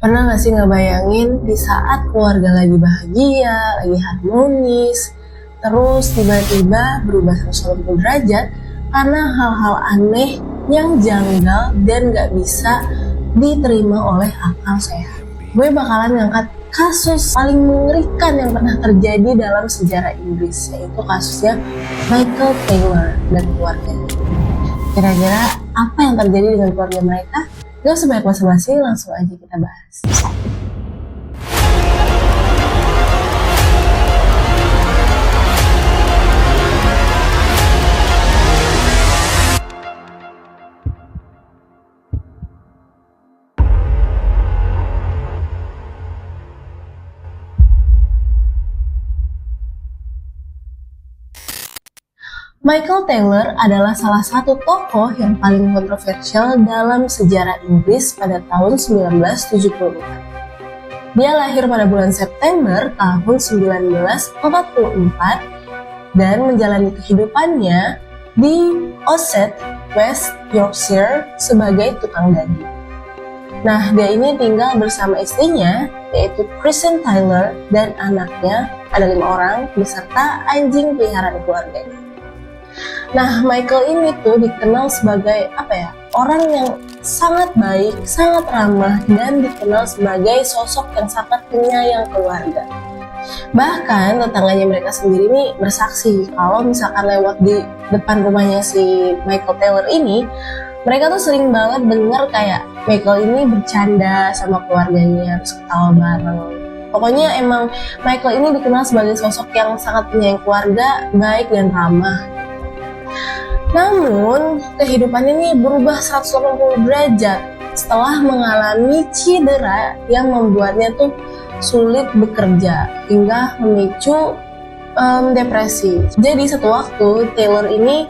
Pernah gak sih ngebayangin di saat keluarga lagi bahagia, lagi harmonis, terus tiba-tiba berubah 180 derajat karena hal-hal aneh yang janggal dan gak bisa diterima oleh akal sehat. Gue bakalan ngangkat kasus paling mengerikan yang pernah terjadi dalam sejarah Inggris, yaitu kasusnya Michael Taylor dan keluarganya. Kira-kira apa yang terjadi dengan keluarga mereka? Gak usah banyak basa-basi, langsung aja kita bahas. Michael Taylor adalah salah satu tokoh yang paling kontroversial dalam sejarah Inggris pada tahun 1974. Dia lahir pada bulan September tahun 1944 dan menjalani kehidupannya di Ossett, West Yorkshire sebagai tukang daging. Nah, dia ini tinggal bersama istrinya, yaitu Christian Taylor, dan anaknya, ada 5 orang, beserta anjing peliharaan keluarganya. Nah, Michael ini tuh dikenal sebagai orang yang sangat baik, sangat ramah, dan dikenal sebagai sosok yang sangat penyayang keluarga. Bahkan tetangganya mereka sendiri nih bersaksi kalau misalkan lewat di depan rumahnya si Michael Taylor ini, mereka tuh sering banget denger kayak Michael ini bercanda sama keluarganya, terus ketawa bareng. Pokoknya emang Michael ini dikenal sebagai sosok yang sangat penyayang keluarga, baik dan ramah. Namun, kehidupannya ini berubah 180 derajat setelah mengalami cedera yang membuatnya tuh sulit bekerja hingga memicu depresi. Jadi satu waktu Taylor ini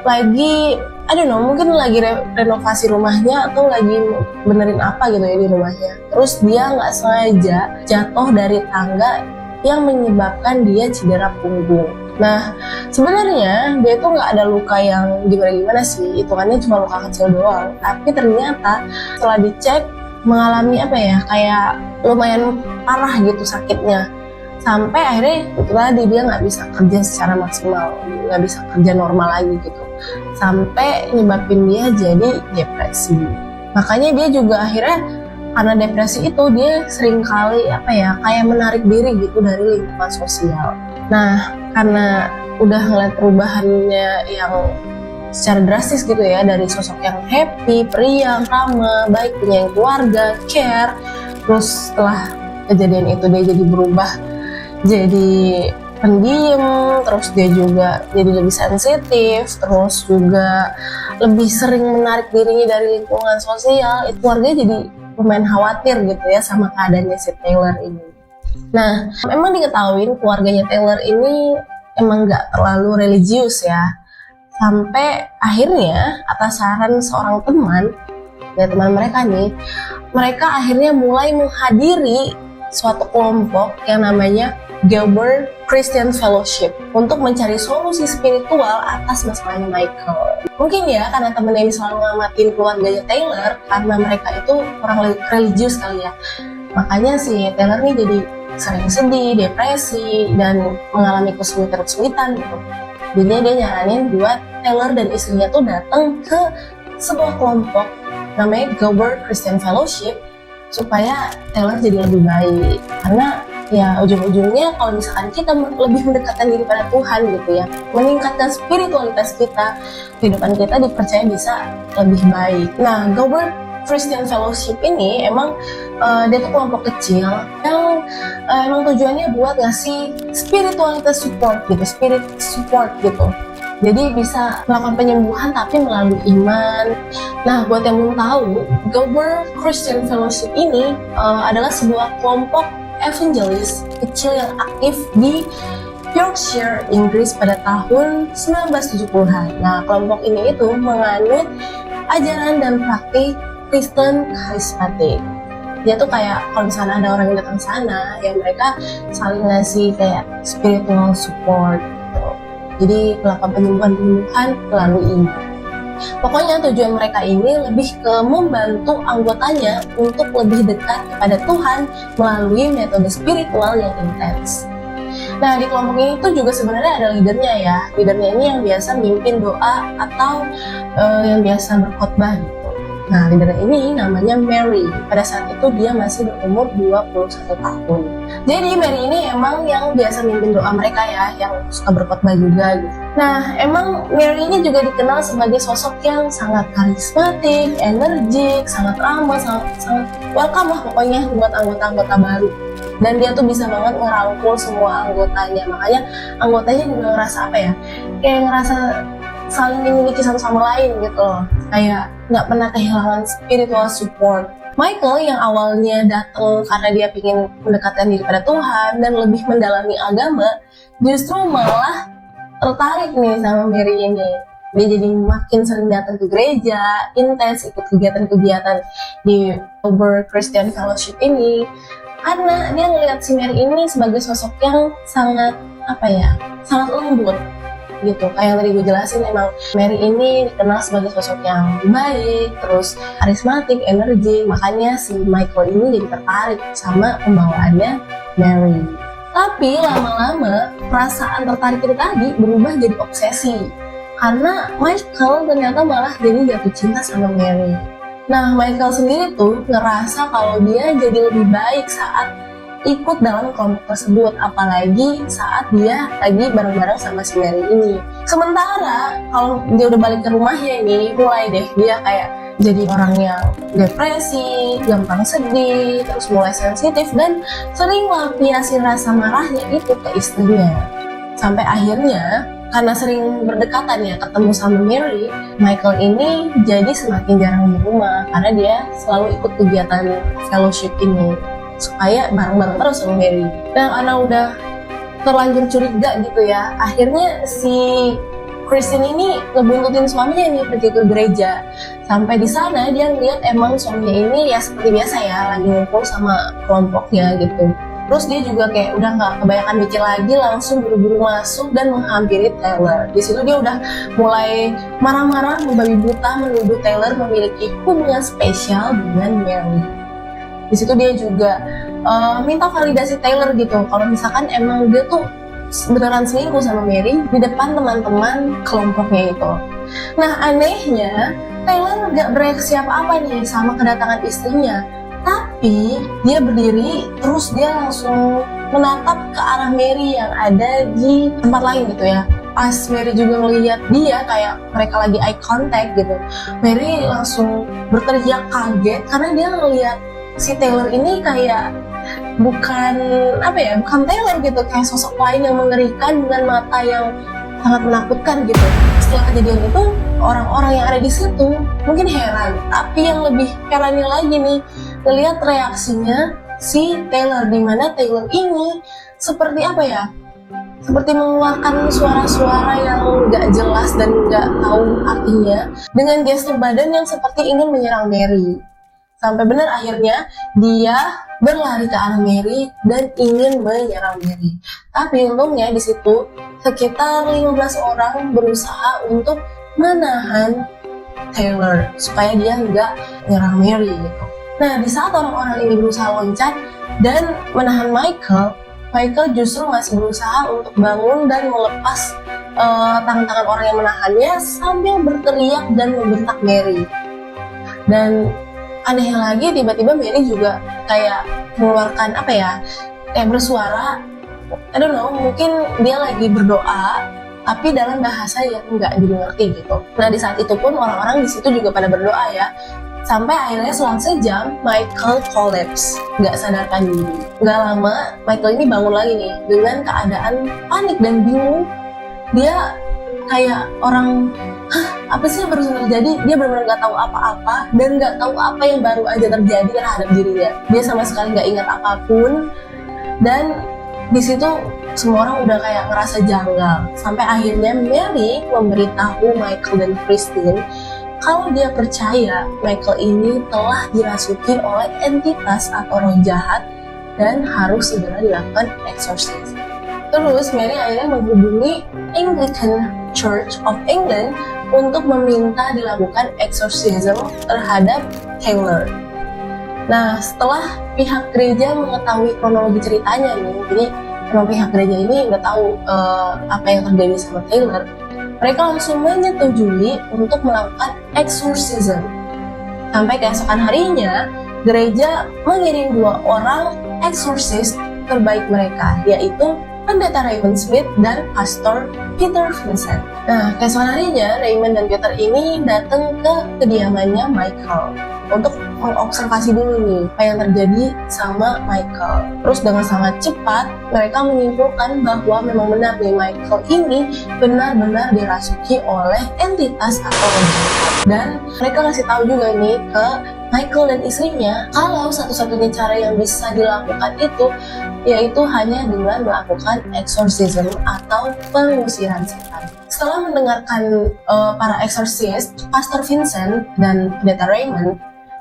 lagi, mungkin lagi renovasi rumahnya atau lagi benerin apa gitu ya di rumahnya. Terus dia nggak sengaja jatuh dari tangga yang menyebabkan dia cedera punggung. Nah, sebenarnya dia itu nggak ada luka yang gimana-gimana sih, hitungannya cuma luka kecil doang. Tapi ternyata setelah dicek mengalami kayak lumayan parah gitu sakitnya. Sampai akhirnya itu tadi dia nggak bisa kerja secara maksimal, nggak bisa kerja normal lagi gitu. Sampai nyebabin dia jadi depresi. Makanya dia juga akhirnya karena depresi itu dia sering kali kayak menarik diri gitu dari lingkungan sosial. Nah, karena udah ngeliat perubahannya yang secara drastis gitu ya, dari sosok yang happy, periang, ramah, baik, punya keluarga, care. Terus setelah kejadian itu dia jadi berubah jadi pendiam, terus dia juga jadi lebih sensitif, terus juga lebih sering menarik dirinya dari lingkungan sosial. Itu keluarganya jadi lumayan khawatir gitu ya sama keadaannya si Taylor ini. Nah, memang diketahui keluarganya Taylor ini emang gak terlalu religius ya. Sampai akhirnya atas saran seorang teman mereka nih, mereka akhirnya mulai menghadiri suatu kelompok yang namanya Gilbert Christian Fellowship untuk mencari solusi spiritual atas masalahnya Michael. Mungkin ya karena temennya ini selalu ngamatin keluarganya Taylor, karena mereka itu orang religius kali ya. Makanya si Taylor nih jadi sering sedih, depresi, dan mengalami kesulitan-kesulitan gitu. Jadi dia nyaranin buat Taylor dan istrinya tuh datang ke sebuah kelompok namanya Gilbert Christian Fellowship supaya Taylor jadi lebih baik. Karena ya ujung-ujungnya kalau misalkan kita lebih mendekatkan diri pada Tuhan gitu ya, meningkatkan spiritualitas kita, kehidupan kita dipercaya bisa lebih baik. Nah, Gilbert Christian Fellowship ini emang dia tuh kelompok kecil yang emang tujuannya buat ngasih spiritualitas support gitu, spirit support gitu. Jadi bisa melakukan penyembuhan tapi melalui iman. Nah, buat yang belum tahu, Gilbert Christian Fellowship ini adalah sebuah kelompok evangelis kecil yang aktif di Yorkshire, Inggris pada tahun 1970-an. Nah, kelompok ini itu menganut ajaran dan praktik Kristen karismatik. Dia tuh kayak kalau misalnya ada orang yang datang sana, ya mereka saling ngasih kayak spiritual support gitu. Jadi melakukan penyembuhan melalui iman. Pokoknya tujuan mereka ini lebih ke membantu anggotanya untuk lebih dekat kepada Tuhan melalui metode spiritual yang intens. Nah, di kelompok ini tuh juga sebenarnya ada leadernya ya. Leadernya ini yang biasa mimpin doa atau yang biasa berkhotbah gitu. Nah, leader ini namanya Mary. Pada saat itu dia masih berumur 21 tahun. Jadi Mary ini emang yang biasa mimpin doa mereka ya, yang suka berkhotbah juga gitu. Nah, emang Mary ini juga dikenal sebagai sosok yang sangat karismatik, energik, sangat ramah, sangat welcome lah pokoknya buat anggota-anggota baru. Dan dia tuh bisa banget ngerangkul semua anggotanya. Makanya anggotanya juga ngerasa apa ya, kayak ngerasa saling memiliki satu sama lain gitu loh, kayak nggak pernah kehilangan spiritual support. Michael yang awalnya datang karena dia ingin mendekatkan diri pada Tuhan dan lebih mendalami agama, justru malah tertarik nih sama Mary ini. Dia jadi makin sering datang ke gereja, intens ikut kegiatan-kegiatan di October Christian Fellowship ini, karena dia ngelihat si Mary ini sebagai sosok yang sangat sangat lembut gitu. Kayak yang tadi gue jelasin, emang Mary ini dikenal sebagai sosok yang baik, terus karismatik, energi. Makanya si Michael ini jadi tertarik sama pembawaannya Mary. Tapi lama-lama perasaan tertarik itu tadi berubah jadi obsesi, karena Michael ternyata malah jadi jatuh cinta sama Mary. Nah, Michael sendiri tuh ngerasa kalau dia jadi lebih baik saat ikut dalam kelompok tersebut, apalagi saat dia lagi bareng-bareng sama si Mary ini. Sementara kalau dia udah balik ke rumahnya ini, mulai deh dia kayak jadi orang yang depresi, gampang sedih, terus mulai sensitif dan sering melampiaskan rasa marahnya itu ke istrinya. Sampai akhirnya karena sering berdekatan ya ketemu sama Mary, Michael ini jadi semakin jarang di rumah karena dia selalu ikut kegiatan fellowship ini supaya bareng-bareng terus sama Mary. Dan karena udah terlanjur curiga gitu ya, akhirnya si Kristen ini ngebuntutin suaminya nih pergi ke gereja. Sampai di sana dia ngeliat emang suaminya ini ya seperti biasa ya, lagi ngumpul sama kelompoknya gitu. Terus dia juga kayak udah nggak kebanyakan mikir lagi, langsung buru-buru masuk dan menghampiri Taylor. Di situ dia udah mulai marah-marah, membabi buta, menuduh Taylor memiliki hubungan spesial dengan Mary. Di situ dia juga minta validasi Taylor gitu, kalau misalkan emang dia tuh beneran selingkuh sama Mary di depan teman-teman kelompoknya itu. Nah, anehnya Taylor gak bereaksi apa-apa nih sama kedatangan istrinya, tapi dia berdiri terus dia langsung menatap ke arah Mary yang ada di tempat lain gitu ya. Pas Mary juga ngeliat dia, kayak mereka lagi eye contact gitu, Mary langsung berteriak kaget karena dia ngeliat si Taylor ini kayak bukan Taylor gitu, kayak sosok lain yang mengerikan dengan mata yang sangat menakutkan gitu. Setelah kejadian itu, orang-orang yang ada di situ mungkin heran, tapi yang lebih herannya lagi nih, ngelihat reaksinya si Taylor, dimana Taylor ini seperti seperti mengeluarkan suara-suara yang gak jelas dan gak tahu artinya dengan gestur badan yang seperti ingin menyerang Mary. Sampai benar akhirnya dia berlari ke arah Mary dan ingin menyerang Mary. Tapi untungnya di situ sekitar 15 orang berusaha untuk menahan Taylor supaya dia nggak menyerang Mary gitu. Nah, di saat orang-orang ini berusaha loncat dan menahan Michael justru masih berusaha untuk bangun dan melepas tangan-tangan orang yang menahannya sambil berteriak dan membentak Mary. Dan aneh lagi, tiba-tiba Mary juga kayak mengeluarkan kayak bersuara, I don't know, mungkin dia lagi berdoa tapi dalam bahasa yang nggak dimengerti gitu. Nah, di saat itu pun orang-orang di situ juga pada berdoa ya, sampai akhirnya selang sejam Michael collapse, nggak sadarkan diri. Nggak lama Michael ini bangun lagi nih dengan keadaan panik dan bingung. Dia kayak orang, apa sih yang baru terjadi? Dia benar-benar nggak tahu apa-apa dan nggak tahu apa yang baru aja terjadi terhadap dirinya. Dia sama sekali nggak ingat apapun, dan di situ semua orang udah kayak ngerasa janggal. Sampai akhirnya Mary memberitahu Michael dan Christine kalau dia percaya Michael ini telah dirasuki oleh entitas atau roh jahat dan harus segera dilakukan eksorsis. Terus Mary akhirnya menghubungi Anglican Church of England untuk meminta dilakukan exorcism terhadap Taylor. Nah, setelah pihak gereja mengetahui kronologi ceritanya nih, jadi memang pihak gereja ini udah tahu apa yang terjadi sama Taylor, mereka langsung menyetujui untuk melakukan exorcism. Sampai keesokan harinya, gereja mengirim 2 orang exorcist terbaik mereka, yaitu Pendeta Raymond Smith dan Pastor Peter Vincent. Nah, keesokan harinya, Raymond dan Peter ini datang ke kediamannya Michael untuk mengobservasi dulu nih apa yang terjadi sama Michael. Terus dengan sangat cepat mereka menyimpulkan bahwa memang benar nih Michael ini benar-benar dirasuki oleh entitas atau roh jahat. Dan mereka kasih tahu juga nih ke Michael dan istrinya kalau satu-satunya cara yang bisa dilakukan itu yaitu hanya dengan melakukan exorcism atau pengusiran setan. Setelah mendengarkan para exorcist, Pastor Vincent dan Pendeta Raymond,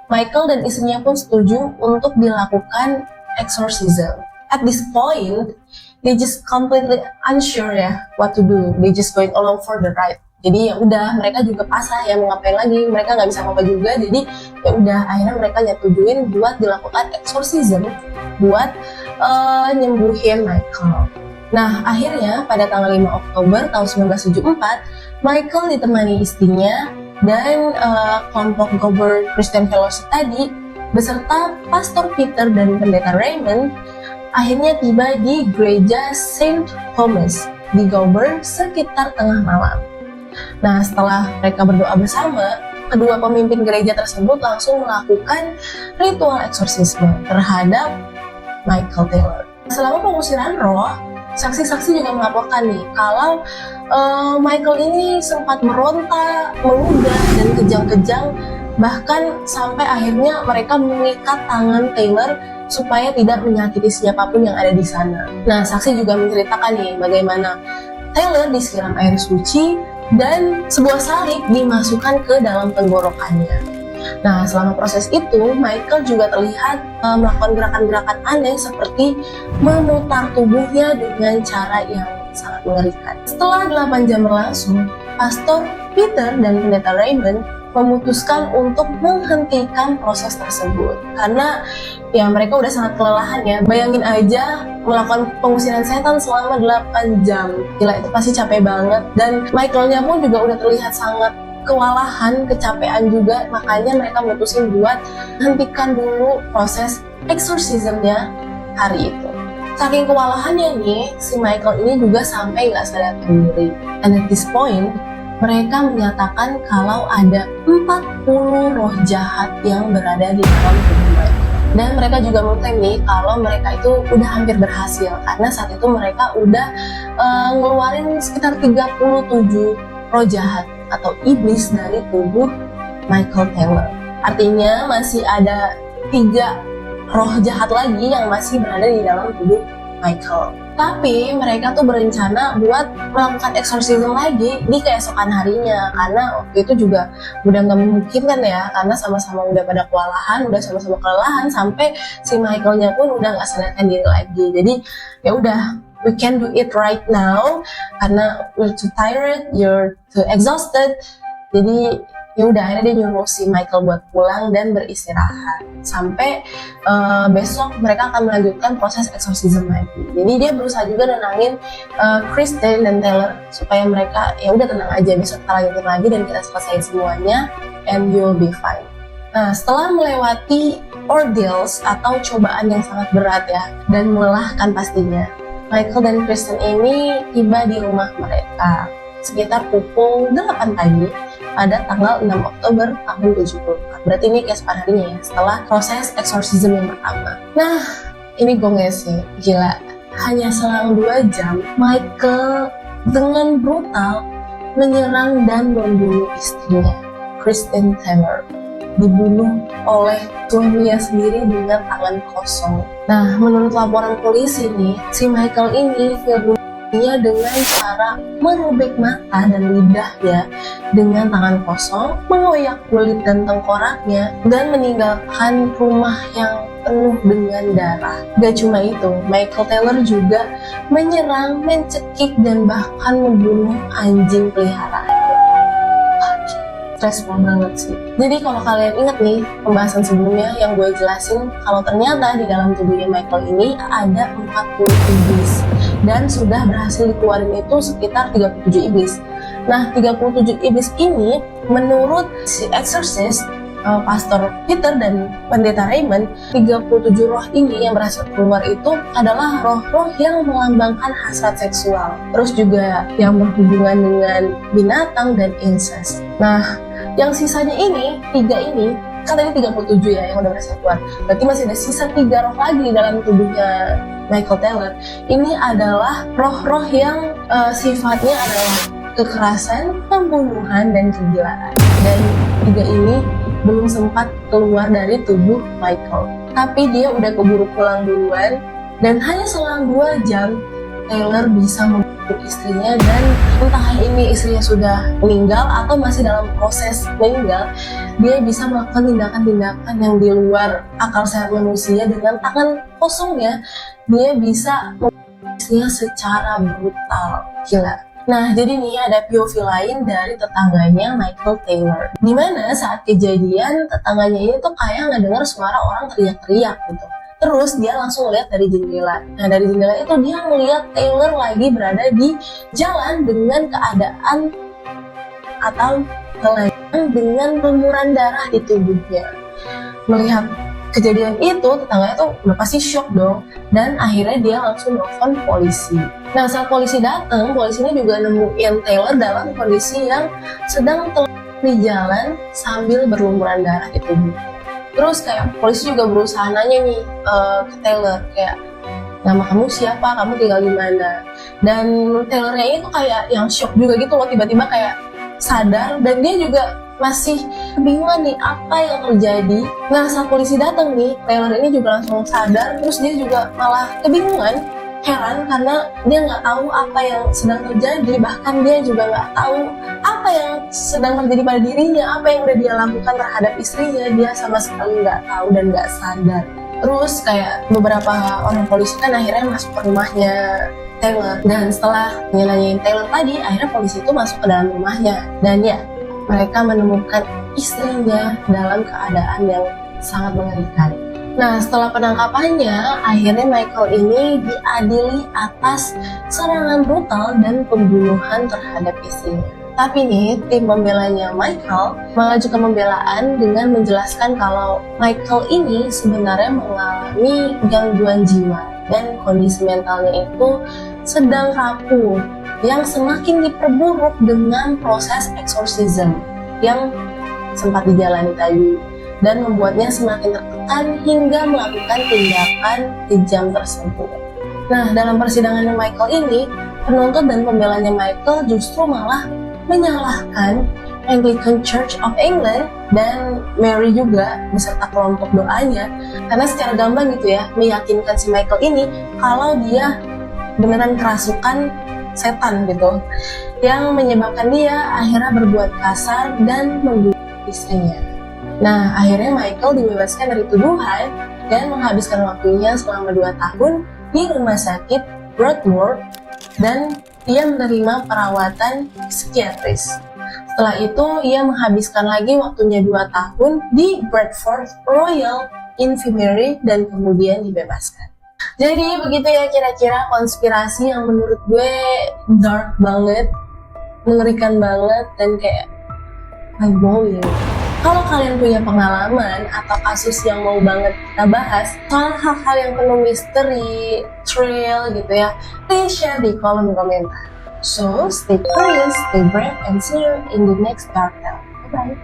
Michael dan istrinya pun setuju untuk dilakukan exorcism. At this point, they just completely unsure ya what to do. They just going along for the ride. Jadi ya udah, mereka juga pasrah ya mau ngapain lagi. Mereka nggak bisa apa-apa juga. Jadi ya udah, akhirnya mereka nyetujuin buat dilakukan exorcism buat nyembuhin Michael. Nah, akhirnya pada tanggal 5 Oktober tahun 1974, Michael ditemani istrinya dan kelompok Gober Christian Fellowship tadi beserta Pastor Peter dan Pendeta Raymond akhirnya tiba di gereja Saint Thomas di Gober sekitar tengah malam. Nah, setelah mereka berdoa bersama, kedua pemimpin gereja tersebut langsung melakukan ritual eksorsisme terhadap Michael Taylor. Selama pengusiran roh, saksi-saksi juga melaporkan nih kalau Michael ini sempat meronta, meludah, dan kejang-kejang, bahkan sampai akhirnya mereka mengikat tangan Taylor supaya tidak menyakiti siapapun yang ada di sana. Nah, saksi juga menceritakan nih bagaimana Taylor disiram air suci dan sebuah salib dimasukkan ke dalam tenggorokannya. Nah, selama proses itu, Michael juga terlihat melakukan gerakan-gerakan aneh seperti memutar tubuhnya dengan cara yang sangat mengerikan. Setelah 8 jam berlangsung, Pastor Peter dan Pendeta Raymond memutuskan untuk menghentikan proses tersebut karena ya mereka udah sangat kelelahan ya. Bayangin aja melakukan pengusiran setan selama 8 jam. Gila, itu pasti capek banget. Dan Michaelnya pun juga udah terlihat sangat kewalahan, kecapean juga, makanya mereka mutusin buat hentikan dulu proses exorcismnya hari itu. Saking kewalahannya nih, si Michael ini juga sampai nggak sadarkan diri. And at this point, mereka menyatakan kalau ada 40 roh jahat yang berada di dalam tubuh Michael. Dan mereka juga mengklaim nih kalau mereka itu udah hampir berhasil karena saat itu mereka udah ngeluarin sekitar 37 roh jahat atau iblis dari tubuh Michael Taylor. Artinya masih ada 3 roh jahat lagi yang masih berada di dalam tubuh Michael. Tapi mereka tuh berencana buat melakukan exorcism lagi di keesokan harinya karena waktu itu juga udah nggak memungkinkan ya karena sama-sama udah pada kewalahan, udah sama-sama kelelahan sampai si Michaelnya pun udah nggak sadarkan diri lagi. Jadi ya udah, we can do it right now karena we're too tired, you're too exhausted. Jadi ya udah, akhirnya dia nyuruh si Michael buat pulang dan beristirahat sampai besok mereka akan melanjutkan proses exorcism lagi. Jadi dia berusaha juga nenangin Kristen dan Taylor supaya mereka ya udah tenang aja, besok kita lanjutin lagi dan kita selesai semuanya and you'll be fine. Nah, setelah melewati ordeals atau cobaan yang sangat berat ya dan melelahkan pastinya, Michael dan Kristen ini tiba di rumah mereka sekitar pukul 8 pagi pada tanggal 6 Oktober tahun 74. Berarti ini keesokan harinya ya, setelah proses exorcism yang pertama. Nah, ini gongnya sih, gila. Hanya selang 2 jam, Michael dengan brutal menyerang dan membunuh istrinya, Kristen Taylor. Dibunuh oleh suaminya sendiri dengan tangan kosong. Nah, menurut laporan polisi nih, si Michael ini dengan cara merobek mata dan lidahnya dengan tangan kosong, mengoyak kulit dan tengkoraknya, dan meninggalkan rumah yang penuh dengan darah. Gak cuma itu, Michael Taylor juga menyerang, mencekik, dan bahkan membunuh anjing peliharaannya. stressful banget sih. Jadi kalau kalian ingat nih pembahasan sebelumnya yang gue jelasin, kalau ternyata di dalam tubuhnya Michael ini ada 40 iblis dan sudah berhasil dikeluarin itu sekitar 37 iblis. Nah, 37 iblis ini menurut si exorcist Pastor Peter dan Pendeta Raymond, 37 roh ini yang berhasil keluar itu adalah roh-roh yang melambangkan hasrat seksual, terus juga yang berhubungan dengan binatang dan incest. Nah, yang sisanya ini, 3 ini, kan tadi 37 ya yang udah berhasil keluar, berarti masih ada sisa 3 roh lagi di dalam tubuhnya Michael Taylor. Ini adalah roh-roh yang sifatnya adalah kekerasan, pembunuhan, dan kegilaan. Dan 3 ini belum sempat keluar dari tubuh Michael, tapi dia udah keburu pulang duluan, dan hanya selang 2 jam Taylor bisa membunuh istrinya, dan entah ini istrinya sudah meninggal atau masih dalam proses meninggal, dia bisa melakukan tindakan-tindakan yang di luar akal sehat manusia. Dengan tangan kosongnya dia bisa membunuh istrinya secara brutal. Gila. Nah, jadi nih ada POV lain dari tetangganya Michael Taylor, dimana saat kejadian tetangganya ini tuh kayak ngedengar suara orang teriak-teriak gitu. Terus dia langsung lihat dari jendela. Nah, dari jendela itu dia melihat Taylor lagi berada di jalan dengan keadaan atau telanjang dengan lumuran darah di tubuhnya. Melihat kejadian itu, tetangganya tuh udah pasti shock dong, dan akhirnya dia langsung nelfon polisi. Nah, saat polisi datang, polisi ini juga nemuin Taylor dalam kondisi yang sedang di jalan sambil berlumuran darah di tubuhnya. Terus kayak polisi juga berusaha nanya nih ke Taylor, kayak nama kamu siapa, kamu tinggal di mana. Dan Taylornya ini tuh kayak yang shock juga gitu loh, tiba-tiba kayak sadar, dan dia juga masih kebingungan nih apa yang terjadi. Nah, saat polisi datang nih, Taylor ini juga langsung sadar, terus dia juga malah kebingungan, heran karena dia nggak tahu apa yang sedang terjadi, bahkan dia juga nggak tahu apa yang sedang terjadi pada dirinya, apa yang udah dia lakukan terhadap istrinya, dia sama sekali nggak tahu dan nggak sadar. Terus kayak beberapa orang polisi kan akhirnya masuk ke rumahnya Taylor, dan setelah nanyain Taylor tadi, akhirnya polisi itu masuk ke dalam rumahnya, dan ya mereka menemukan istrinya dalam keadaan yang sangat mengerikan. Nah, setelah penangkapannya, akhirnya Michael ini diadili atas serangan brutal dan pembunuhan terhadap istrinya. Tapi nih, tim pembelanya Michael mengajukan pembelaan dengan menjelaskan kalau Michael ini sebenarnya mengalami gangguan jiwa dan kondisi mentalnya itu sedang rapuh, yang semakin diperburuk dengan proses exorcism yang sempat dijalani tadi, dan membuatnya semakin tertekan hingga melakukan tindakan kejam tersebut. Nah, dalam persidangan Michael ini, penuntut dan pembelanya Michael justru malah menyalahkan Anglican Church of England dan Mary juga beserta kelompok doanya, karena secara gamblang gitu ya, meyakinkan si Michael ini kalau dia beneran kerasukan setan gitu, yang menyebabkan dia akhirnya berbuat kasar dan membunuh istrinya. Nah, akhirnya Michael dibebaskan dari tuduhan dan menghabiskan waktunya selama 2 tahun di rumah sakit Broadmoor, dan ia menerima perawatan psikiatris. Setelah itu, ia menghabiskan lagi waktunya 2 tahun di Bradford Royal Infirmary dan kemudian dibebaskan. Jadi begitu ya kira-kira konspirasi yang menurut gue dark banget, mengerikan banget, dan kayak mind-blowing. Kalau kalian punya pengalaman atau kasus yang mau banget kita bahas soal hal-hal yang penuh misteri, thrill gitu ya, please share di kolom komentar. So, stay curious, stay brave, and see you in the next Dark Tale. Bye-bye.